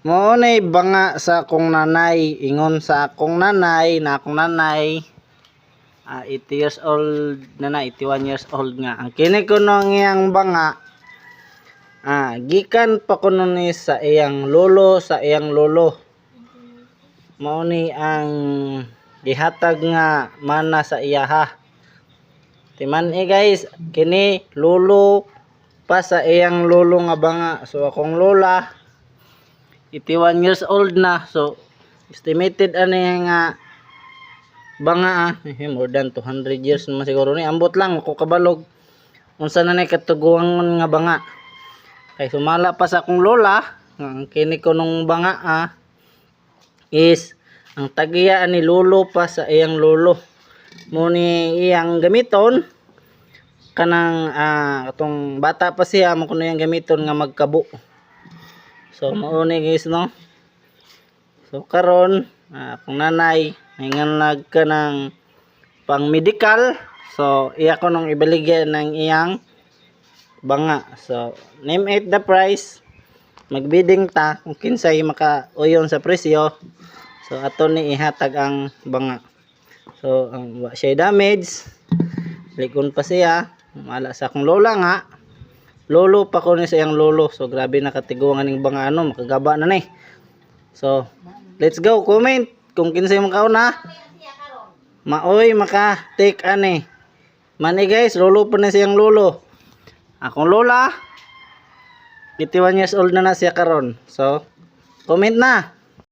Mao nay banga sa akong nanay, ingon sa akong nanay na akong nanay 80 years old na 81 years old nga. Ang kini ko nang iyang banga gikan pa kuno ni sa iyang lolo. Mao ni ang gihatag nga mana sa iyaha. Timan guys, kini lolo pa sa iyang lolo nga banga. So akong lola 81 years old na. So estimated ani nga banga more than 200 years naman siguro ni. Ambot lang ko kabalog unsa na ni katuguangon nga banga. Kay sumala pa sa akong lola, ang kini ko nung banga is ang tagiya ni lolo pa sa iyang lolo. Mo ni iyang gamiton kanang katong bata pa siya mo kuno iyang gamiton nga magkabo. So mao ni guys no. So karon akong nanay nanganag ka ng pang medical. So iya ko nung ibaligyan ng iyang banga. So name it the price. Magbidding ta kung kinsay maka-uyon sa presyo. So ato ni ihatag ang banga. So ang wa siya damage. Likon pa siya. Mala sa akong lola nga. Lolo pa ko ni sa iyang lolo. So grabe nakatiguangan ning banga makagaba na ni. So let's go comment kung kinsay makauna. Maoy maka take ani. Mani guys, lolo pa na siyang lolo. Akong lola 81 years old na siya karon. So comment na.